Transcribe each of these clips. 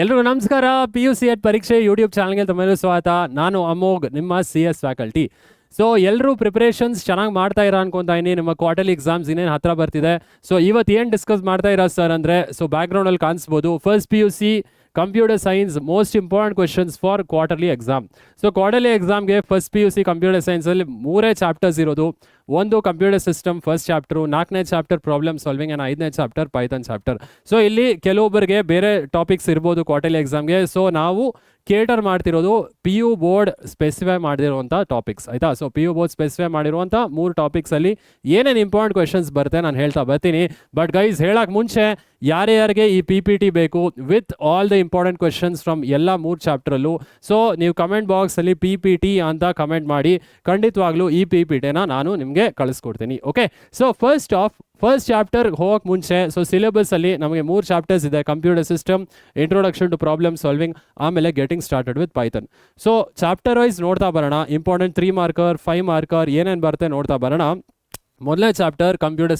ಎಲ್ರಿಗೂ ನಮಸ್ಕಾರ. PUC ಪರೀಕ್ಷೆ ಯೂಟ್ಯೂಬ್ ಚಾನಲ್ಗೆ ತಮ್ಮೆಲ್ಲರೂ ಸ್ವಾಗತ. ನಾನು ಅಮೋಘ್, ನಿಮ್ಮ CS ಫ್ಯಾಕಲ್ಟಿ. ಸೊ ಎಲ್ಲರೂ ಪ್ರಿಪ್ರೇಷನ್ಸ್ ಚೆನ್ನಾಗಿ ಮಾಡ್ತಾ ಇರೋ ಅನ್ಕೊಂತಾ ಇದೀನಿ. ನಿಮ್ಮ ಕ್ವಾರ್ಟರ್ಲಿ ಎಕ್ಸಾಮ್ಸ್ ಇನ್ನೇನು ಹತ್ರ ಬರ್ತಿದೆ. ಸೊ ಇವತ್ತು ಏನು ಡಿಸ್ಕಸ್ ಮಾಡ್ತಾ ಇರೋ ಸರ್ ಅಂದರೆ, ಸೊ ಬ್ಯಾಕ್ಗ್ರೌಂಡಲ್ಲಿ ಕಾಣಿಸ್ಬೋದು, first PUC computer science most important questions for quarterly exam. So quarterly ಎಕ್ಸಾಮ್ಗೆ ಫಸ್ಟ್ PUC ಕಂಪ್ಯೂಟರ್ ಸೈನ್ಸಲ್ಲಿ 3 ಚಾಪ್ಟರ್ಸ್ ಇರೋದು. ಒಂದು ಕಂಪ್ಯೂಟರ್ ಸಿಸ್ಟಮ್ ಫಸ್ಟ್ ಚಾಪ್ಟರು, 4ನೇ ಚಾಪ್ಟರ್ ಪ್ರಾಬ್ಲಮ್ ಸಾಲ್ವಿಂಗ್ ಆ್ಯಂಡ್ 5ನೇ ಚಾಪ್ಟರ್ ಪೈಥಾನ್ ಚಾಪ್ಟರ್. ಸೊ ಇಲ್ಲಿ ಕೆಲವೊಬ್ಬರಿಗೆ ಬೇರೆ ಟಾಪಿಕ್ಸ್ ಇರ್ಬೋದು ಕ್ವಾರ್ಟರ್ಲಿ ಎಕ್ಸಾಮ್ಗೆ. ಸೊ ನಾವು ಕೇಟರ್ ಮಾಡ್ತಿರೋದು PU ಬೋರ್ಡ್ ಸ್ಪೆಸಿಫೈ ಮಾಡಿರುವಂಥ ಟಾಪಿಕ್ಸ್, ಆಯಿತಾ. ಸೊ PU ಬೋರ್ಡ್ ಸ್ಪೆಸಿಫೈ ಮಾಡಿರುವಂಥ 3 ಟಾಪಿಕ್ಸಲ್ಲಿ ಏನೇನು ಇಂಪಾರ್ಟೆಂಟ್ ಕ್ವೆಶನ್ಸ್ ಬರುತ್ತೆ ನಾನು ಹೇಳ್ತಾ ಬರ್ತೀನಿ. ಬಟ್ ಗೈಸ್, ಹೇಳಕ್ಕೆ ಮುಂಚೆ ಯಾರ್ಯಾರಿಗೆ ಈ PPT ಬೇಕು with all the important questions from ಎಲ್ಲ 3 ಚಾಪ್ಟ್ರಲ್ಲೂ, ಸೊ ನೀವು ಕಮೆಂಟ್ ಬಾಕ್ಸಲ್ಲಿ PPT ಅಂತ ಕಮೆಂಟ್ ಮಾಡಿ. ಖಂಡಿತವಾಗ್ಲೂ ಈ PPTನ ನಾನು ನಿಮಗೆ ಕಳಿಸ್ಕೊಡ್ತೀನಿ. ಓಕೆ, ಸೊ ಫಸ್ಟ್ ಚಾಪ್ಟರ್ ಹೋಗಕ್ಕೆ ಮುಂಚೆ, ಸೊ ಸಿಲೆಬಸ್ಸಲ್ಲಿ ನಮಗೆ 3 ಚಾಪ್ಟರ್ಸ್ ಇದೆ. Computer system, introduction to problem solving, ಆಮೇಲೆ getting started with Python. So chapter wise ನೋಡ್ತಾ ಬರೋಣ. ಇಂಪಾರ್ಟೆಂಟ್ 3 ಮಾರ್ಕರ್ 5 ಮಾರ್ಕರ್ ಏನೇನು ಬರುತ್ತೆ ನೋಡ್ತಾ ಬರೋಣ. ಮೊದಲನೇ ಚಾಪ್ಟರ್ ಕಂಪ್ಯೂಟರ್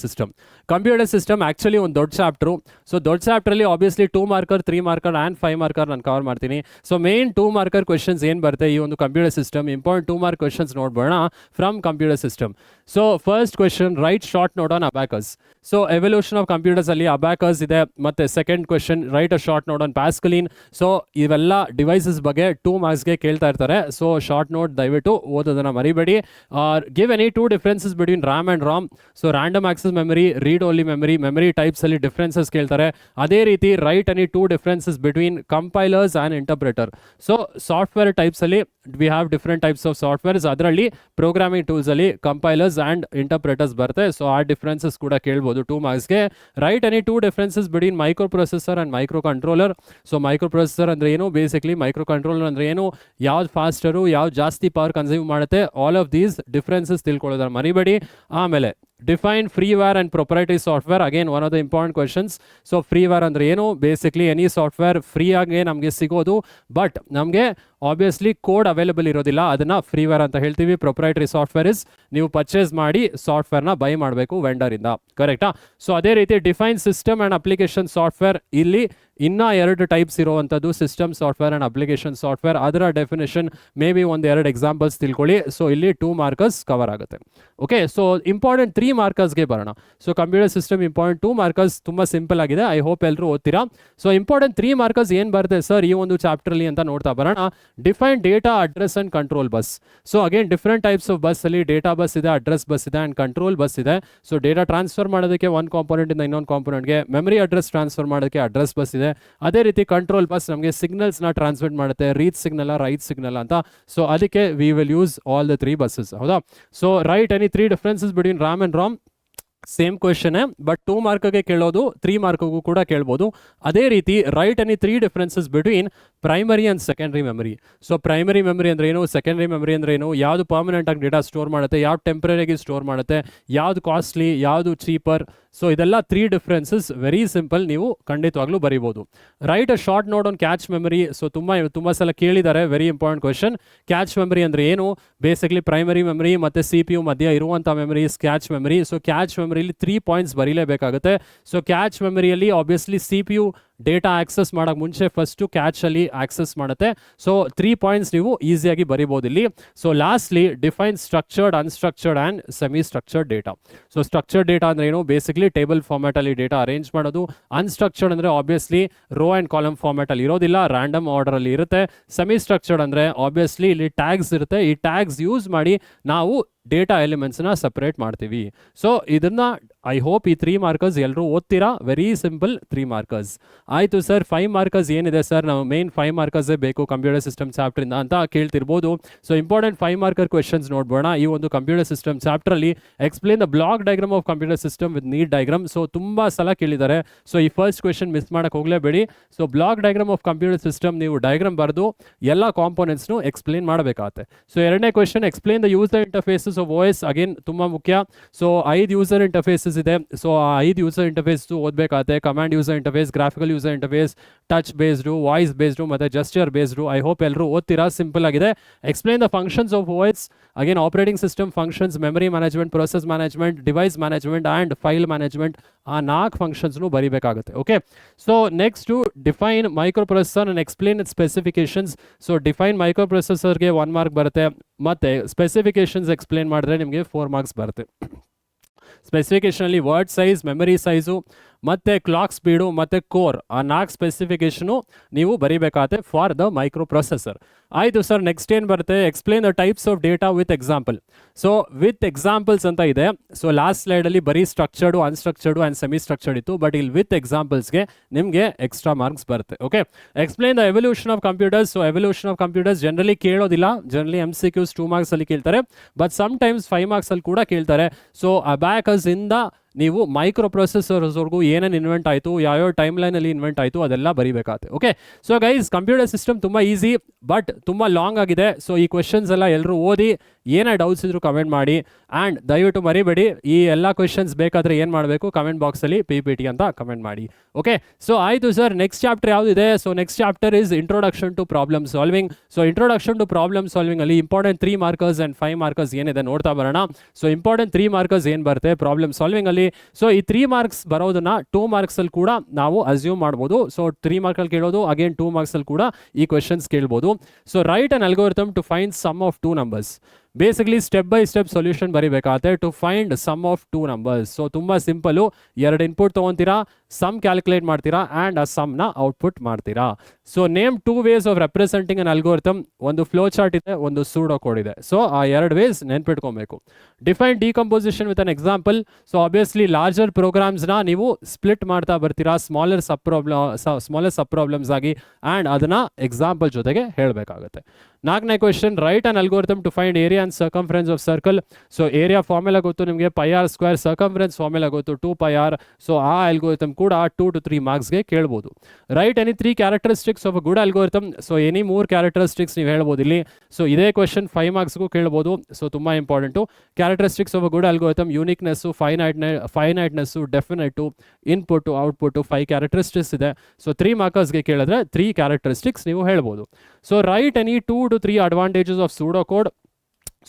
ಸಿಸ್ಟಮ್ ಆ್ಯಕ್ಚುಲಿ ಒಂದು ದೊಡ್ಡ ಚಾಪ್ಟ್ರು. ಸೊ ದೊಡ್ಡ ಚಾಪ್ಟ್ರಲ್ಲಿ obviously 2 marker 3 marker and 5 marker ನಾನು ಕವರ್ ಮಾಡ್ತೀನಿ. ಸೊ ಮೇನ್ 2 ಮಾರ್ಕರ್ ಕ್ವೆಶನ್ಸ್ ಏನು ಬರುತ್ತೆ ಈ ಒಂದು computer system, important 2 mark questions ನೋಡ್ಬೋಣ from computer system. So first question, write short note on abacus. So evolution of ಕಂಪ್ಯೂಟರ್ಸಲ್ಲಿ ಅಬ್ಯಾಕಸ್ ಇದೆ. ಮತ್ತು second question, write a short note on Pascaline. So ಇವೆಲ್ಲ devices ಬಗ್ಗೆ 2 ಮಾರ್ಕ್ಸ್ಗೆ ಕೇಳ್ತಾ ಇರ್ತಾರೆ. ಸೊ ಶಾರ್ಟ್ ನೋಟ್ ದಯವಿಟ್ಟು ಓದೋದನ್ನು ಮರಿಬೇಡಿ. Give any 2 differences between RAM and ROM. So random access memory, read only memory ಟೈಪ್ಸಲ್ಲಿ ಡಿಫ್ರೆನ್ಸಸ್ ಕೇಳ್ತಾರೆ. ಅದೇ ರೀತಿ write any 2 differences between compilers and interpreter. So software ಟೈಪ್ಸಲ್ಲಿ we have different types of softwares. ಅದರಲ್ಲಿ programming ಟೂಲ್ಸಲ್ಲಿ compilers and interpreters ಬರುತ್ತೆ. So ಆ differences ಕೂಡ ಕೇಳ್ಬೋದು 2 ಮಾರ್ಕ್ಸ್ಗೆ. Write any 2 differences between microprocessor and microcontroller. So microprocessor ಅಂದರೆ ಏನು, ಬೇಸಿಕ್ಲಿ ಮೈಕ್ರೋ ಕಂಟ್ರೋಲರ್ ಅಂದರೆ ಏನು, ಯಾವ್ದು ಫಾಸ್ಟರು, ಯಾವ್ದು ಜಾಸ್ತಿ ಪವರ್ ಕನ್ಸ್ಯೂಮ್ ಮಾಡುತ್ತೆ, ಆಲ್ ಆಫ್ ದೀಸ್ ಡಿಫ್ರೆನ್ಸಸ್ ತಿಳ್ಕೊಳ್ಳೋದನ್ನ ಮರಿಬೇಡಿ. ಆಮೇಲೆ define freeware and proprietary software, again one of the important questions. So freeware ಅಂದರೆ ಏನು, ಬೇಸಿಕ್ಲಿ ಎನಿ ಸಾಫ್ಟ್ವೇರ್ ಫ್ರೀಯಾಗಿ ನಮಗೆ ಸಿಗೋದು, ಬಟ್ ನಮಗೆ ಆಬ್ವಿಯಸ್ಲಿ ಕೋಡ್ ಅವೈಲೇಬಲ್ ಇರೋದಿಲ್ಲ, ಅದನ್ನು ಫ್ರೀವೇರ್ ಅಂತ ಹೇಳ್ತೀವಿ. ಪ್ರೊಪ್ರೈಟರಿ ಸಾಫ್ಟ್ವೇರ್ ಇಸ್ ನೀವು ಪರ್ಚೇಸ್ ಮಾಡಿ ಸಾಫ್ಟ್ವೇರ್ನ ಬೈ ಮಾಡಬೇಕು ವೆಂಡರಿಂದ, ಕರೆಕ್ಟಾ. ಸೊ ಅದೇ ರೀತಿ define system and application software, ಇಲ್ಲಿ ಇನ್ನೂ 2 ಟೈಪ್ಸ್ ಇರುವಂಥದ್ದು, system software and application software. ಅದರ ಡೆಫಿನೇಷನ್ ಮೇ ಬಿ 1-2 ಎಕ್ಸಾಂಪಲ್ಸ್ ತಿಳ್ಕೊಳ್ಳಿ. ಸೊ ಇಲ್ಲಿ 2 ಮಾರ್ಕರ್ಸ್ ಕವರ್ ಆಗುತ್ತೆ. ಓಕೆ, ಸೊ ಇಂಪಾರ್ಟೆಂಟ್ 3 ಮಾರ್ಕರ್ಸ್ಗೆ ಬರೋಣ. So computer system important 2 markers ತುಂಬ ಸಿಂಪಲ್ ಆಗಿದೆ. ಐ ಹೋಪ್ ಎಲ್ಲರೂ ಓದ್ತೀರಾ. ಸೊ ಇಂಪಾರ್ಟೆಂಟ್ 3 ಮಾರ್ಕರ್ಸ್ ಏನು ಬರುತ್ತೆ ಸರ್ ಈ ಒಂದು ಚಾಪ್ಟರ್ಲಿ ಅಂತ ನೋಡ್ತಾ ಬರೋಣ. Define data address and control bus. So again different types of ಬಸ್ಸಲ್ಲಿ ಡೇಟಾ ಬಸ್ ಇದೆ, ಅಡ್ರೆಸ್ ಬಸ್ ಇದೆ ಆ್ಯಂಡ್ ಕಂಟ್ರೋಲ್ ಬಸ್ ಇದೆ. ಸೊ ಡೇಟಾ ಟ್ರಾನ್ಸ್ಫರ್ ಮಾಡೋದಕ್ಕೆ ಒಂದು ಕಾಂಪೋನೆಂಟಿಂದ ಇನ್ನೊಂದು ಕಾಂಪೋನೆಂಟ್ಗೆ, ಮೆಮರಿ ಅಡ್ರೆಸ್ ಟ್ರಾನ್ಸ್ಫರ್ ಮಾಡೋಕ್ಕೆ ಅಡ್ರೆಸ್ ಬಸ್ ಇದೆ. ಅದೇ ರೀತಿ ಕಂಟ್ರೋಲ್ ಬಸ್ ನಮಗೆ ಸಿಗ್ನಲ್ಸ್ನ ಟ್ರಾನ್ಸ್ಮಿಟ್ ಮಾಡುತ್ತೆ, ರೀಡ್ ಸಿಗ್ನಲ್ ರೈಟ್ ಸಿಗ್ನಲ್ ಅಂತ. ಸೊ ಅದಕ್ಕೆ we will use all the 3 buses, ಹೌದಾ. So write any 3 differences between RAM and ROM. Same ಕ್ವೆಶನ್ನೇ, ಬಟ್ 2 ಮಾರ್ಕ್ಗೆ ಕೇಳೋದು, 3 ಮಾರ್ಕ್ಗೂ ಕೂಡ ಕೇಳ್ಬೋದು. ಅದೇ ರೀತಿ write any 3 differences between primary and secondary memory. So primary memory ಅಂದರೆ ಏನು, ಸೆಕೆಂಡ್ರಿ ಮೆಮರಿ ಅಂದರೆ ಏನು, ಯಾವುದು ಪರ್ಮನೆಂಟ್ ಆಗಿ ಡೇಟಾ ಸ್ಟೋರ್ ಮಾಡುತ್ತೆ, ಯಾವ್ದು ಟೆಂಪ್ರರಿಯಾಗಿ ಸ್ಟೋರ್ ಮಾಡುತ್ತೆ, ಯಾವುದು ಕಾಸ್ಟ್ಲಿ, ಯಾವುದು ಚೀಪರ್. ಸೊ ಇದೆಲ್ಲ 3 ಡಿಫ್ರೆನ್ಸಸ್, ವೆರಿ ಸಿಂಪಲ್, ನೀವು ಖಂಡಿತವಾಗ್ಲೂ ಬರೀಬೋದು. Write a short note on cache memory. So ತುಂಬ ಸಲ ಕೇಳಿದ್ದಾರೆ, very important question. Cache memory ಅಂದರೆ ಏನು, ಬೇಸಿಕ್ಲಿ ಪ್ರೈಮರಿ ಮೆಮರಿ ಮತ್ತು CPU ಮಧ್ಯೆ ಇರುವಂಥ memories cache memory. So cache ಮೆಮರಿಲಿ 3 ಪಾಯಿಂಟ್ಸ್ ಬರೀಲೇಬೇಕಾಗುತ್ತೆ. ಸೊ ಕ್ಯಾಚ್ ಮೆಮರಿಯಲ್ಲಿ ಆಬ್ವಿಯಸ್ಲಿ CPU ಡೇಟಾ ಆಕ್ಸೆಸ್ ಮಾಡೋಕ್ಕೆ ಮುಂಚೆ ಫಸ್ಟು ಕ್ಯಾಚಲ್ಲಿ ಆಕ್ಸೆಸ್ ಮಾಡುತ್ತೆ. ಸೊ 3 ಪಾಯಿಂಟ್ಸ್ ನೀವು ಈಸಿಯಾಗಿ ಬರಿಬೋದು ಇಲ್ಲಿ. So lastly define structured, unstructured and semi structured data. So structured data ಅಂದರೆ ಏನು, ಬೇಸಿಕ್ಲಿ ಟೇಬಲ್ ಫಾರ್ಮ್ಯಾಟಲ್ಲಿ ಡೇಟಾ ಅರೇಂಜ್ ಮಾಡೋದು. ಅನ್ಸ್ಟ್ರಕ್ಚರ್ಡ್ ಅಂದರೆ ಆಬ್ವಿಯಸ್ಲಿ ರೋ ಆ್ಯಂಡ್ ಕಾಲಮ್ ಫಾರ್ಮ್ಯಾಟಲ್ಲಿ ಇರೋದಿಲ್ಲ, ರ್ಯಾಂಡಮ್ ಆರ್ಡರಲ್ಲಿ ಇರುತ್ತೆ. ಸೆಮಿ ಸ್ಟ್ರಕ್ಚರ್ಡ್ ಅಂದರೆ ಆಬ್ವಿಯಸ್ಲಿ ಇಲ್ಲಿ ಟ್ಯಾಗ್ಸ್ ಇರುತ್ತೆ, ಈ ಟ್ಯಾಗ್ಸ್ ಯೂಸ್ ಮಾಡಿ ನಾವು ಡೇಟಾ ಎಲಿಮೆಂಟ್ಸ್ನ ಸಪ್ರೇಟ್ ಮಾಡ್ತೀವಿ. ಸೊ ಇದನ್ನು ಐ ಹೋಪ್ ಈ 3 ಮಾರ್ಕರ್ಸ್ ಎಲ್ಲರೂ ಓದ್ತೀರಾ. Very simple 3 markers. ಆಯಿತು ಸರ್, 5 ಮಾರ್ಕರ್ಸ್ ಏನಿದೆ ಸರ್, ನಾವು ಮೇನ್ 5 ಮಾರ್ಕರ್ಸೇ ಬೇಕು ಕಂಪ್ಯೂಟರ್ ಸಿಸ್ಟಮ್ ಚಾಪ್ಟ್ರಿಂದ ಅಂತ ಕೇಳ್ತಿರ್ಬೋದು. ಸೊ ಇಂಪಾರ್ಟೆಂಟ್ 5 ಮಾರ್ಕರ್ ಕ್ವೆಶನ್ಸ್ ನೋಡ್ಬೋಣ ಈ ಒಂದು ಕಂಪ್ಯೂಟರ್ ಸಿಸ್ಟಮ್ ಚಾಪ್ಟ್ರಲ್ಲಿ. Explain the block diagram of computer system with neat diagram. So ತುಂಬ ಸಲ ಕೇಳಿದ್ದಾರೆ. ಸೊ ಈ ಫಸ್ಟ್ ಕ್ವೆಶನ್ ಮಿಸ್ ಮಾಡೋಕ್ಕೆ ಹೋಗಲೇಬೇಡಿ. So block diagram of computer system, ನೀವು ಡಯಾಗ್ರಾಮ್ ಬರೆದು ಎಲ್ಲ ಕಾಂಪೋನೆಂಟ್ಸ್ನು ಎಕ್ಸ್ಪ್ಲೇನ್ ಮಾಡಬೇಕಾಗುತ್ತೆ. ಸೊ ಎರಡನೇ question, explain the user interfaces of OS. Again ತುಂಬ ಮುಖ್ಯ. ಸೊ 5 ಯೂಸರ್ ಇಂಟರ್ಫೇಸಸ್ ಇಂಟರ್ಫೇಸ್ ಇದೆ. ಸೊ ಆ 5 ಯೂಸರ್ ಇಂಟರ್ಫೇಸ್ ಓದಬೇಕಾಗುತ್ತೆ. Command user interface, graphical user interface, touch based, voice based ಮತ್ತು ಜಸ್ಚರ್ ಬೇಸ್ಡು. ಐ ಹೋಪ್ ಎಲ್ಲರೂ ಓದ್ತೀರಾ. ಸಿಂಪಲ್ ಆಗಿದೆ. Explain the functions of OS, again operating system functions, memory management, process management, device management and file management. ಆ 4 ಫಂಕ್ಷನ್ಸ್ನು ಬರೀಬೇಕಾಗುತ್ತೆ. Okay, so next define microprocessor and explain it specifications. So define ಮೈಕ್ರೋ ಪ್ರೊಸೆಸರ್ಗೆ 1 mark ಬರುತ್ತೆ, ಮತ್ತು specifications explain ಮಾಡಿದ್ರೆ ನಿಮಗೆ 4 marks ಬರುತ್ತೆ. ಸ್ಪೆಸಿಫಿಕೇಷನಲ್ಲಿ ವರ್ಡ್ ಸೈಜ್, ಮೆಮರಿ ಸೈಜು ಮತ್ತು ಕ್ಲಾಕ್ ಸ್ಪೀಡು ಮತ್ತು ಕೋರ್, ಆ 4 ಸ್ಪೆಸಿಫಿಕೇಷನು ನೀವು ಬರೀಬೇಕಾಗುತ್ತೆ ಫಾರ್ ದ ಮೈಕ್ರೋ ಪ್ರೊಸೆಸರ್. ಆಯಿತು ಸರ್, ನೆಕ್ಸ್ಟ್ ಏನು ಬರುತ್ತೆ? Explain the types of data with example. So with examples ಅಂತ ಇದೆ. ಸೊ ಲಾಸ್ಟ್ ಸ್ಲೈಡಲ್ಲಿ ಬರೀ ಸ್ಟ್ರಕ್ಚರ್ಡು, ಅನ್ಸ್ಟ್ರಕ್ಚರ್ಡು ಆ್ಯಂಡ್ ಸೆಮಿ ಸ್ಟ್ರಕ್ಚರ್ಡ್ ಇತ್ತು, ಬಟ್ ಇಲ್ಲಿ ವಿತ್ ಎಕ್ಸಾಂಪಲ್ಸ್ಗೆ ನಿಮಗೆ ಎಕ್ಸ್ಟ್ರಾ ಮಾರ್ಕ್ಸ್ ಬರುತ್ತೆ. Okay, explain the evolution of computers. So evolution of computers generally ಕೇಳೋದಿಲ್ಲ, ಜನರಲಿ MCQs 2 ಮಾರ್ಕ್ಸಲ್ಲಿ ಕೇಳ್ತಾರೆ, but some times 5 ಮಾರ್ಕ್ಸಲ್ಲಿ ಕೂಡ ಕೇಳ್ತಾರೆ. ಸೊ ಅಬ್ಯಾಕಸ್ ಇಂದ ನೀವು ಮೈಕ್ರೋ ಪ್ರೊಸೆಸರ್ಸ್ವರೆಗೂ ಏನೇನು ಇನ್ವೆಂಟ್ ಆಯಿತು, ಯಾವ್ಯಾವ ಟೈಮ್ ಲೈನಲ್ಲಿ ಇನ್ವೆಂಟ್ ಆಯಿತು ಅದೆಲ್ಲ ಬರೀಬೇಕಾಗುತ್ತೆ. Okay, so guys, computer system ತುಂಬ ಈಸಿ ಬಟ್ ತುಂಬ ಲಾಂಗ್ ಆಗಿದೆ. ಸೊ ಈ ಕ್ವೆಶನ್ಸ್ ಎಲ್ಲ ಎಲ್ಲರೂ ಓದಿ, ಏನೇ ಡೌಟ್ಸ್ ಇದ್ರೂ ಕಮೆಂಟ್ ಮಾಡಿ. ಆ್ಯಂಡ್ ದಯವಿಟ್ಟು ಮರಿಬೇಡಿ, ಈ ಎಲ್ಲ ಕ್ವೆಶನ್ಸ್ ಬೇಕಾದರೆ ಏನು ಮಾಡಬೇಕು, ಕಮೆಂಟ್ ಬಾಕ್ಸಲ್ಲಿ PPT ಅಂತ ಕಮೆಂಟ್ ಮಾಡಿ. ಓಕೆ, ಸೊ ಆಯಿತು ಸರ್, ನೆಕ್ಸ್ಟ್ ಚಾಪ್ಟರ್ ಯಾವುದಿದೆ? So next chapter is introduction to problem solving. So introduction to problem ಸಾಲ್ವಿಂಗಲ್ಲಿ ಇಂಪಾರ್ಟೆಂಟ್ 3 ಮಾರ್ಕರ್ಸ್ ಆ್ಯಂಡ್ 5 ಮಾರ್ಕರ್ಸ್ ಏನಿದೆ ನೋಡ್ತಾ ಬರೋಣ. ಸೊ ಇಂಪಾರ್ಟೆಂಟ್ 3 ಮಾರ್ಕರ್ಸ್ ಏನು ಬರುತ್ತೆ ಪ್ರಾಬ್ಲಮ್ ಸಾಲ್ವಿಂಗಲ್ಲಿ? ಸೊ ಈ 3 ಮಾರ್ಕ್ಸ್ ಬರೋದನ್ನ 2 ಮಾರ್ಕ್ಸಲ್ಲಿ ಕೂಡ ನಾವು ಅಸ್ಯೂಮ್ ಮಾಡ್ಬೋದು. ಸೊ 3 ಮಾರ್ಕಲ್ಲಿ ಕೇಳೋದು, ಅಗೇನ್ 2 ಮಾರ್ಕ್ಸಲ್ಲಿ ಕೂಡ ಈ ಕ್ವೆಶನ್ಸ್ ಕೇಳ್ಬೋದು. So write an algorithm to find sum of 2 numbers. Basically step by step solution ಬರೀಬೇಕಾಗುತ್ತೆ to find sum of 2 numbers. So ತುಂಬ ಸಿಂಪಲು, 2 ಇನ್ಪುಟ್ ತೊಗೊತೀರಾ, ಸಮ್ ಕ್ಯಾಲ್ಕುಲೇಟ್ ಮಾಡ್ತೀರಾ ಆ್ಯಂಡ್ ಆ ಸಮ್ನ ಔಟ್ಪುಟ್ ಮಾಡ್ತೀರಾ. So name 2 ways of representing an algorithm. ಒಂದು flow chart ಇದೆ, ಒಂದು ಸೂಡೋ ಕೋಡ್ ಇದೆ. ಸೊ ಆ 2 ವೇಸ್ ನೆನ್ಪಿಟ್ಕೊಬೇಕು. Define decomposition with an example. So obviously larger ಪ್ರೋಗ್ರಾಮ್ಸ್ನ ನೀವು ಸ್ಪ್ಲಿಟ್ ಮಾಡ್ತಾ ಬರ್ತೀರಾ ಸ್ಮಾಲರ್ ಸಬ್ ಪ್ರಾಬ್ಲಮ್ಸ್ ಆಗಿ, ಆ್ಯಂಡ್ ಅದನ್ನು ಎಕ್ಸಾಂಪಲ್ ಜೊತೆಗೆ ಹೇಳಬೇಕಾಗುತ್ತೆ. 4ನೇ question, write an algorithm to find area and circumference of circle. So area formula ಗೊತ್ತು ನಿಮಗೆ, πr², ಸರ್ಕಂಫರೆನ್ಸ್ ಫಾರ್ಮುಲಾ ಗೊತ್ತು 2πr. ಸೊ ಆ ಅಲ್ಗೋರಿಥಮ್ ಕೂಡ 2 to 3 ಮಾರ್ಕ್ಸ್ಗೆ ಕೇಳ್ಬೋದು. Write any 3 characteristics of a good algorithm. So any 3 characteristics ನೀವು ಹೇಳ್ಬೋದು ಇಲ್ಲಿ. ಸೊ ಇದೇ ಕ್ವೆಶನ್ 5 ಮಾರ್ಕ್ಸ್ಗೂ ಕೇಳ್ಬೋದು. ಸೊ ತುಂಬ important. Characteristics of a good algorithm: uniqueness, finiteness, definite, input, output, 5 characteristics ಇದೆ. ಸೊ 3 ಮಾರ್ಕರ್ಸ್ಗೆ ಕೇಳಿದ್ರೆ 3 ಕ್ಯಾರೆಕ್ಟರಿಸ್ಟಿಕ್ಸ್ ನೀವು ಹೇಳ್ಬೋದು. So write any 2 to 3 advantages of pseudo code.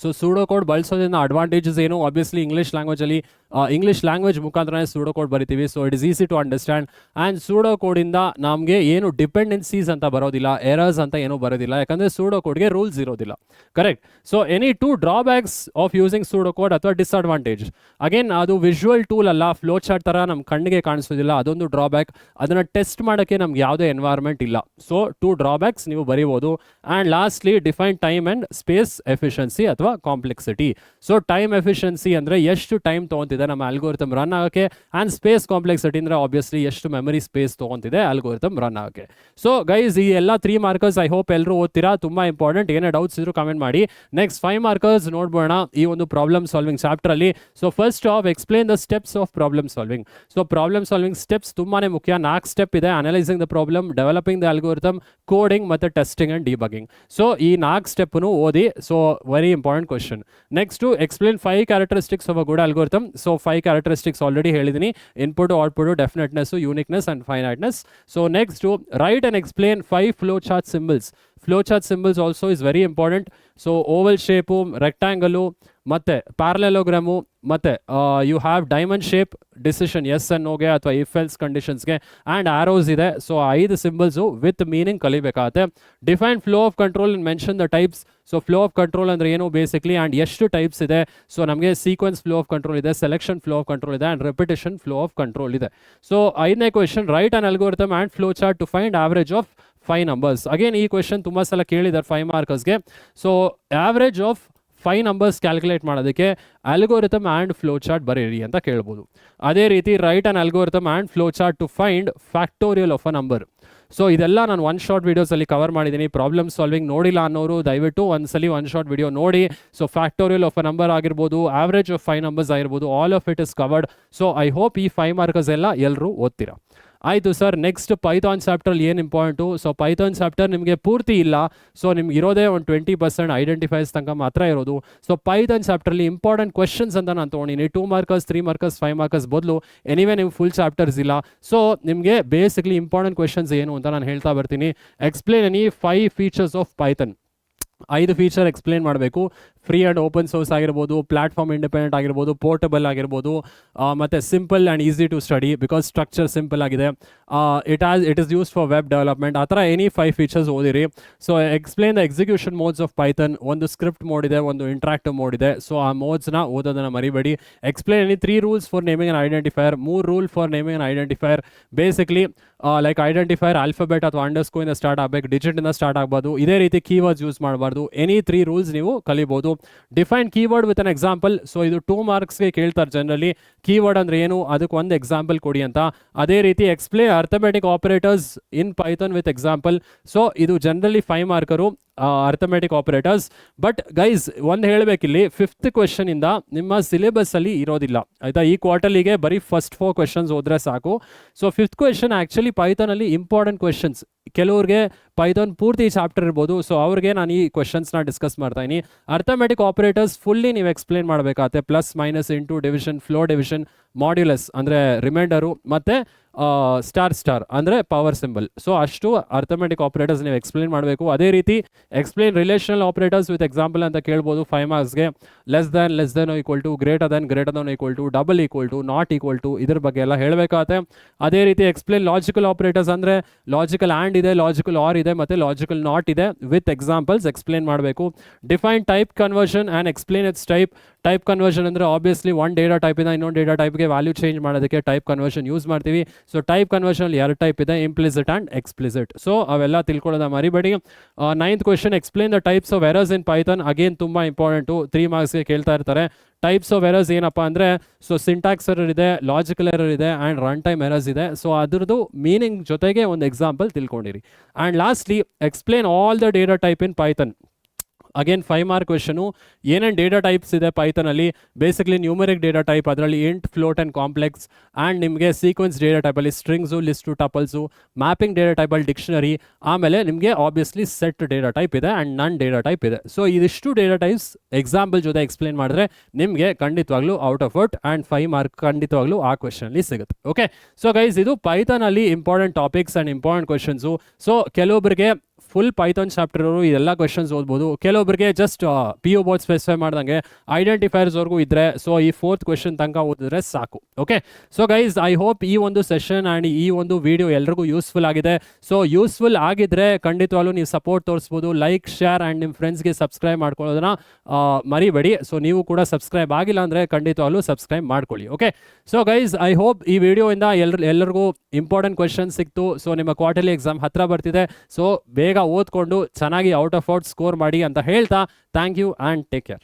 So pseudo code ಬಳಸೋದ್ರಿಂದ ಅಡ್ವಾಂಟೇಜಸ್ ಏನು? ಆಬ್ವಿಯಸ್ಲಿ ಇಂಗ್ಲೀಷ್ ಲ್ಯಾಂಗ್ವೇಜ್ ಮುಖಾಂತರನೇ ಸೂಡೋ ಕೋಡ್ ಬರಿತೀವಿ. So it is easy to understand. And ಸೂಡೋ ಕೋಡಿಂದ ನಮಗೆ ಏನು ಡಿಪೆಂಡೆನ್ಸೀಸ್ ಅಂತ ಬರೋದಿಲ್ಲ, ಎರರ್ಸ್ ಅಂತ ಏನೂ ಬರೋದಿಲ್ಲ, ಯಾಕಂದರೆ ಸೂಡೋ ಕೋಡ್ಗೆ ರೂಲ್ಸ್ ಇರೋದಿಲ್ಲ. Correct. So any 2 drawbacks of using pseudo code ಅಥವಾ ಡಿಸ್ಅಡ್ವಾಂಟೇಜ್. ಅಗೇನ್ ಅದು ವಿಜುವಲ್ ಟೂಲ್ ಅಲ್ಲ, ಫ್ಲೋ ಚಾರ್ಟ್ ಥರ ನಮ್ಮ ಕಣ್ಣಿಗೆ ಕಾಣಿಸೋದಿಲ್ಲ, ಅದೊಂದು ಡ್ರಾಬ್ಯಾಕ್. ಅದನ್ನು ಟೆಸ್ಟ್ ಮಾಡೋಕ್ಕೆ ನಮ್ಗೆ ಯಾವುದೇ ಎನ್ವೈರ್ಮೆಂಟ್ ಇಲ್ಲ. ಸೊ 2 ಡ್ರಾಬ್ಯಾಕ್ಸ್ ನೀವು ಬರೀಬೋದು. And lastly define time and space efficiency ಅಥವಾ ಕಾಂಪ್ಲೆಕ್ಸಿಟಿ. ಸೊ ಟೈಮ್ ಎಫಿಷಿಯನ್ಸಿ ಅಂದರೆ ಎಷ್ಟು ಟೈಮ್ ತೊಗೊತಿದೆ ನಮ್ಮ ಅಲ್ಗೋರಿಥಮ್ ರನ್ ಆಗೋಕ್ಕೆ, ಆ್ಯಂಡ್ ಸ್ಪೇಸ್ ಕಾಂಪ್ಲೆಕ್ಸಿಟಿ ಅಂದರೆ ಆಬ್ವಿಯಸ್ಲಿ ಎಷ್ಟು ಮೆಮರಿ ಸ್ಪೇಸ್ ತೊಗೊತಿದೆ ಅಲ್ಗೋರಿಥಮ್ ರನ್ ಆಗೋಕ್ಕೆ. ಸೊ ಗೈಸ್, ಈ ಎಲ್ಲ 3 ಮಾರ್ಕರ್ಸ್ ಐ ಹೋಪ್ ಎಲ್ಲರೂ ಓದ್ತೀರಾ. ತುಂಬ ಇಂಪಾರ್ಟೆಂಟ್. ಏನೇ ಡೌಟ್ಸ್ ಇದ್ರು ಕಮೆಂಟ್ ಮಾಡಿ. ನೆಕ್ಸ್ಟ್ 5 ಮಾರ್ಕರ್ಸ್ ನೋಡ್ಬೋಣ ಈ ಒಂದು ಪ್ರಾಬ್ಲಮ್ ಸಾಲ್ವಿಂಗ್ ಚಾಪ್ಟರಲ್ಲಿ. So first of explain the steps of problem solving. So problem solving steps ತುಂಬಾ ಮುಖ್ಯ. 4 ಸ್ಟೆಪ್ ಇದೆ: analysing the problem, developing the algorithm, coding ಮತ್ತು ಟೆಸ್ಟಿಂಗ್ ಆ್ಯಂಡ್ ಡಿಬಗಿಂಗ್. ಸೊ ಈ 4 ಸ್ಟೆಪ್ಪನ್ನು ಓದಿ. So very important question. Next explain 5 characteristics of a good algorithm. So 5 characteristics already ಹೇಳಿದ್ದೀನಿ: input, output, definiteness, uniqueness and finiteness. So next write and explain 5 flow chart symbols. Flow chart symbols also is very important. So oval shape, rectangle, ಮತ್ತು parallelogram, ಮತ್ತು you have diamond shape, decision ಎಸ್ ಅನ್ನೋಗೆ ಅಥವಾ if else ಕಂಡೀಷನ್ಸ್ಗೆ, and arrows ಇದೆ. So 5 symbols with meaning ಕಲಿಬೇಕಾಗತ್ತೆ. Define flow of control and mention the types. So flow of control ಅಂದರೆ ಏನು ಬೇಸಿಕ್ಲಿ, ಆ್ಯಂಡ್ ಎಷ್ಟು ಟೈಪ್ಸ್ ಇದೆ? ಸೊ ನಮಗೆ ಸೀಕ್ವೆನ್ಸ್ ಫ್ಲೋ ಆಫ್ ಕಂಟ್ರೋಲ್ ಇದೆ, ಸೆಲೆಕ್ಷನ್ ಫ್ಲೋ ಆಫ್ ಕಂಟ್ರೋಲ್ ಇದೆ, and repetition flow of control ಇದೆ. So 5ನೇ question, write an algorithm and flow chart to find average of 5 numbers. Again ಈ question ತುಂಬ ಸಲ ಕೇಳಿದ್ದಾರೆ 5 ಮಾರ್ಕರ್ಸ್ಗೆ. So average of 5 numbers calculate ಮಾಡೋದಕ್ಕೆ ಅಲ್ಗೋರಿಥಮ್ ಆ್ಯಂಡ್ ಫ್ಲೋ ಚಾರ್ಟ್ ಬರೀರಿ ಅಂತ ಕೇಳ್ಬೋದು. ಅದೇ ರೀತಿ write an algorithm and flow chart to find factorial of a number. So ಇದೆಲ್ಲ ನಾನು 1 ಶಾರ್ಟ್ ವೀಡಿಯೋಸಲ್ಲಿ ಕವರ್ ಮಾಡಿದ್ದೀನಿ. ಪ್ರಾಬ್ಲಮ್ ಸಾಲ್ವಿಂಗ್ ನೋಡಿಲ್ಲ ಅನ್ನೋರು ದಯವಿಟ್ಟು ಒಂದ್ಸಲಿ 1 ಶಾರ್ಟ್ ವಿಡಿಯೋ ನೋಡಿ. So factorial of a number ಆಗಿರ್ಬೋದು, ಆವ್ರೇಜ್ ಆಫ್ 5 ನಂಬರ್ಸ್ ಆಗಿರ್ಬೋದು, all of it is covered. So I hope ಈ 5 ಮಾರ್ಕರ್ಸ್ ಎಲ್ಲ ಎಲ್ಲರೂ ಓದ್ತೀರಾ. ಆಯಿತು ಸರ್, ನೆಕ್ಸ್ಟ್ ಪೈಥಾನ್ ಚಾಪ್ಟರ್ ಏನು ಇಂಪಾರ್ಟೆಂಟು? ಸೊ ಪೈಥಾನ್ ಚಾಪ್ಟರ್ ನಿಮಗೆ ಪೂರ್ತಿ ಇಲ್ಲ, ಸೊ ನಿಮ್ಗೆ ಇರೋದೇ ಒಂದು 20% ಐಡೆಂಟಿಫೈಸ್ ತನಕ ಮಾತ್ರ ಇರೋದು. ಸೊ ಪೈಥಾನ್ ಚಾಪ್ಟರ್ಲಿ ಇಂಪಾರ್ಟೆಂಟ್ ಕ್ವೆಶನ್ಸ್ ಅಂತ ನಾನು ತೊಗೊಂಡಿನಿ. 2 ಮಾರ್ಕರ್ಸ್ 3 ಮಾರ್ಕರ್ಸ್ 5 ಮಾರ್ಕರ್ಸ್ ಬದಲು ಎನಿವೇ ನೀವು ಫುಲ್ ಚಾಪ್ಟರ್ಸ್ ಇಲ್ಲ. ಸೊ ನಿಮಗೆ ಬೇಸಿಕ್ಲಿ ಇಂಪಾರ್ಟೆಂಟ್ ಕ್ವೆಶನ್ಸ್ ಏನು ಅಂತ ನಾನು ಹೇಳ್ತಾ ಬರ್ತೀನಿ. Explain any 5 features of Python. 5 feature explain ಮಾಡಬೇಕು. ಫ್ರೀ ಆ್ಯಂಡ್ ಓಪನ್ ಸೋರ್ಸ್ ಆಗಿರ್ಬೋದು, ಪ್ಲಾಟ್ಫಾರ್ಮ್ ಇಂಡಿಪೆಂಡೆಂಟ್ ಆಗಿರ್ಬೋದು, ಪೋರ್ಟಬಲ್ ಆಗಿರ್ಬೋದು, ಮತ್ತು simple and easy to study because structure simple ಆಗಿದೆ. It is use for web development. ಆ ಥರ ಎನಿ 5 ಫೀಚರ್ಸ್ ಓದಿರಿ. So explain the execution modes of Python. ಒಂದು ಸ್ಕ್ರಿಪ್ಟ್ ಮೋಡ್ ಇದೆ, ಒಂದು ಇಂಟ್ರಾಕ್ಟಿವ್ ಮೋಡ್ ಇದೆ. ಸೊ ಆ ಮೋಡ್ಸ್ನ ಓದೋದನ್ನು ಮರಿಬೇಡಿ. Explain any 3 rules for naming on identifier. 3 rule for naming on identifier. Basically like identifier alphabet ಅಥವಾ ಅಂಡರ್ಸ್ಕೋಯಿಂದ ಸ್ಟಾರ್ಟ್ ಆಗಬೇಕು, ಡಿಜಿಟಿಂದ start ಆಗ್ಬೋದು. ಇದೇ ರೀತಿ ಕೀವರ್ಡ್ಸ್ ಯೂಸ್ ಮಾಡಬಾರ್ದು. ಎನಿ 3 ರೂಲ್ಸ್ ನೀವು ಕಲಿಬೋದು. Define keyword with an example. So ಇದು 2 ಮಾರ್ಕ್ಸ್ಗೆ ಕೇಳ್ತಾರೆ ಜನರಲಿ. ಕೀವರ್ಡ್ ಅಂದರೆ ಏನು, ಅದಕ್ಕೆ ಒಂದು ಎಕ್ಸಾಂಪಲ್ ಕೊಡಿ ಅಂತ. ಅದೇ ರೀತಿ explain arithmetic operators in Python with example. So ಇದು generally 5 marker arithmetic operators. But guys ಒಂದು ಹೇಳಬೇಕಿಲ್ಲಿ, 5th ಕ್ವೆಶನ್ ಇಂದ ನಿಮ್ಮ ಸಿಲೆಬಸ್ ಅಲ್ಲಿ ಇರೋದಿಲ್ಲ ಆಯ್ತಾ. ಈ ಕ್ವಾರ್ಟರ್ಲಿಗೆ ಬರೀ ಫಸ್ಟ್ 4 ಕ್ವೆಶನ್ಸ್ ಹೋದ್ರೆ ಸಾಕು. So 5th question actually Python ಅಲ್ಲಿ ಇಂಪಾರ್ಟೆಂಟ್ ಕ್ವೆಶನ್ಸ್. ಕೆಲವ್ರಿಗೆ ಪೈಥಾನ್ ಪೂರ್ತಿ ಚಾಪ್ಟರ್ ಇರ್ಬೋದು, ಸೊ ಅವ್ರಿಗೆ ನಾನು ಈ ಕ್ವೆಶನ್ಸ್ನ ಡಿಸ್ಕಸ್ ಮಾಡ್ತಾ ಇದ್ದೀನಿ. ಅರ್ಥಮೆಟಿಕ್ ಆಪರೇಟರ್ಸ್ ಫುಲ್ಲಿ ನೀವು ಎಕ್ಸ್ಪ್ಲೇನ್ ಮಾಡಬೇಕಾಗತ್ತೆ. Plus minus into division, floor division, modulus ಅಂದರೆ ರಿಮೈಂಡರು, ಮತ್ತು ಸ್ಟಾರ್ ಅಂದರೆ ಪವರ್ ಸಿಂಬಲ್. ಸೊ ಅಷ್ಟು ಅರ್ಥಮೆಟಿಕ್ ಆಪರೇಟರ್ಸ್ ನೀವು ಎಕ್ಸ್ಪ್ಲೇನ್ ಮಾಡಬೇಕು. ಅದೇ ರೀತಿ explain relational operators with example ಅಂತ ಕೇಳ್ಬೋದು 5 ಮಾರ್ಕ್ಸ್ಗೆ. Less than equal to, greater than equal to, double equal to, not equal to, ಇದ್ರ ಬಗ್ಗೆ ಎಲ್ಲ ಹೇಳಬೇಕಾಗತ್ತೆ. ಅದೇ ರೀತಿ ಎಕ್ಸ್ಪ್ಲೇನ್ ಲಾಜಿಕಲ್ ಆಪರೇಟರ್ಸ್ ಅಂದರೆ ಲಾಜಿಕಲ್ ಆ್ಯಂಡ್ ಇದೆ, ಲಾಜಿಕಲ್ ಆರ್ ಇದೆ, ಮತ್ತು ಲಾಜಿಕಲ್ ನಾಟ್ ಇದೆ. ವಿತ್ ಎಕ್ಸಾಂಪಲ್ಸ್ ಎಕ್ಸ್ಪ್ಲೇನ್ ಮಾಡಬೇಕು. Define type conversion and explain its type. Type conversion ಅಂದರೆ ಆಬ್ವಿಯಸ್ಲಿ ಒಂದು ಡೇಟಾ ಟೈಪಿಂದ ಇನ್ನೊಂದು ಡೇಟಾ ಟೈಪ್ಗೆ ವ್ಯಾಲ್ಯೂ ಚೇಂಜ್ ಮಾಡೋದಕ್ಕೆ ಟೈಪ್ ಕನ್ವರ್ಷನ್ ಯೂಸ್ ಮಾಡ್ತೀವಿ. ಸೊ ಟೈಪ್ ಕನ್ವರ್ಷನಲ್ಲಿ 2 ಟೈಪ್ ಇದೆ, ಇಂಪ್ಲಿಸಿಟ್ ಆ್ಯಂಡ್ ಎಕ್ಸ್ಪ್ಲಿಸಿಟ್. ಸೊ ಅವೆಲ್ಲ ತಿಳ್ಕೊಳ್ಳೋದ ಮರಿಬೇಡಿ. 9th question explain the types of errors in Python. Again ತುಂಬ ಇಂಪಾರ್ಟೆಂಟು, 3 ಮಾರ್ಕ್ಸ್ಗೆ ಕೇಳ್ತಾ ಇರ್ತಾರೆ. ಟೈಪ್ಸ್ ಆಫ್ ಎರರ್ಸ್ ಏನಪ್ಪ ಅಂದರೆ, ಸೊ ಸಿಂಟ್ಯಾಕ್ಸ್ ಎರರ್ ಇದೆ, ಲಾಜಿಕಲ್ ಎರರ್ ಇದೆ, ಆ್ಯಂಡ್ ರನ್ ಟೈಮ್ ಎರರ್ಸ್ ಇದೆ. ಸೊ ಅದ್ರದ್ದು ಮೀನಿಂಗ್ ಜೊತೆಗೆ ಒಂದು ಎಕ್ಸಾಂಪಲ್ ತಿಳ್ಕೊಂಡಿರಿ. And lastly explain all the data type in Python. Again 5 mark question. ಏನೇನು ಡೇಟಾ ಟೈಪ್ಸ್ ಇದೆ ಪೈಥಾನಲ್ಲಿ? ಬೇಸಿಕ್ಲಿ ನ್ಯೂಮರಿಕ್ ಡೇಟಾ ಟೈಪ್, ಅದರಲ್ಲಿ int, float and complex. And ನಿಮಗೆ ಸೀಕ್ವೆನ್ಸ್ ಡೇಟಾ ಟೈಪಲ್ಲಿ ಸ್ಟ್ರಿಂಗ್ಸು, ಲಿಸ್ಟು, ಟಪಲ್ಸು. ಮ್ಯಾಪಿಂಗ್ ಡೇಟಾ ಟೈಪಲ್ಲಿ ಡಿಕ್ಷನರಿ. ಆಮೇಲೆ ನಿಮಗೆ ಆಬ್ವಿಯಸ್ಲಿ ಸೆಟ್ ಡೇಟಾ ಟೈಪ್ ಇದೆ ಆ್ಯಂಡ್ ನನ್ ಡೇಟಾ ಟೈಪ್ ಇದೆ. ಸೊ ಇದಿಷ್ಟು ಡೇಟಾ ಟೈಪ್ಸ್ ಎಕ್ಸಾಂಪಲ್ ಜೊತೆ ಎಕ್ಸ್ಪ್ಲೇನ್ ಮಾಡಿದ್ರೆ ನಿಮಗೆ ಖಂಡಿತವಾಗ್ಲೂ out of out and 5 mark ಖಂಡಿತವಾಗ್ಲೂ ಆ ಕ್ವೆಶನಲ್ಲಿ ಸಿಗುತ್ತೆ. ಓಕೆ, ಸೊ ಗೈಸ್ ಇದು ಪೈಥಾನಲ್ಲಿ important topics and important questions. So ಕೆಲವೊಬ್ಬರಿಗೆ ಫುಲ್ ಪೈಥಾನ್ ಚಾಪ್ಟರ್ ಅವರು ಇದೆಲ್ಲ ಕ್ವೆಶನ್ಸ್ ಓದ್ಬೋದು. ಕೆಲವೊಬ್ಬರಿಗೆ ಜಸ್ಟ್ PU ಬೋರ್ಡ್ ಸ್ಪೆಸಿಫೈ ಮಾಡ್ದಂಗೆ ಐಡೆಂಟಿಫೈರ್ಸ್ವರೆಗೂ ಇದ್ದರೆ, ಸೊ ಈ 4th ಕ್ವೆಶನ್ ತನಕ ಓದಿದ್ರೆ ಸಾಕು. Okay, so guys I hope ಈ ಒಂದು ಸೆಷನ್ ಆ್ಯಂಡ್ ಈ ಒಂದು ವಿಡಿಯೋ ಎಲ್ರಿಗೂ ಯೂಸ್ಫುಲ್ ಆಗಿದೆ. ಸೊ ಯೂಸ್ಫುಲ್ ಆಗಿದ್ರೆ ಖಂಡಿತವಾಗ್ಲೂ ನೀವು ಸಪೋರ್ಟ್ ತೋರಿಸ್ಬೋದು. ಲೈಕ್, ಶೇರ್ ಆ್ಯಂಡ್ ನಿಮ್ಮ ಫ್ರೆಂಡ್ಸ್ಗೆ ಸಬ್ಸ್ಕ್ರೈಬ್ ಮಾಡ್ಕೊಳ್ಳೋದನ್ನ ಮರಿಬೇಡಿ. ಸೊ ನೀವು ಕೂಡ ಸಬ್ಸ್ಕ್ರೈಬ್ ಆಗಿಲ್ಲ ಅಂದರೆ ಖಂಡಿತವಾಗ್ಲೂ ಸಬ್ಸ್ಕ್ರೈಬ್ ಮಾಡ್ಕೊಳ್ಳಿ. Okay, so guys I hope ಈ ವಿಡಿಯೋಯಿಂದ ಎಲ್ಲರಿಗೂ ಇಂಪಾರ್ಟೆಂಟ್ ಕ್ವೆಶನ್ ಸಿಕ್ತು. ಸೊ ನಿಮ್ಮ ಕ್ವಾರ್ಟರ್ಲಿ ಎಕ್ಸಾಮ್ ಹತ್ರ ಬರ್ತಿದೆ. ಸೊ ಬೇಗ ಓದ್ಕೊಂಡು ಚೆನ್ನಾಗಿ ಔಟ್ ಆಫ್ ಔಟ್ ಸ್ಕೋರ್ ಮಾಡಿ ಅಂತ ಹೇಳ್ತಾ thank you and take care.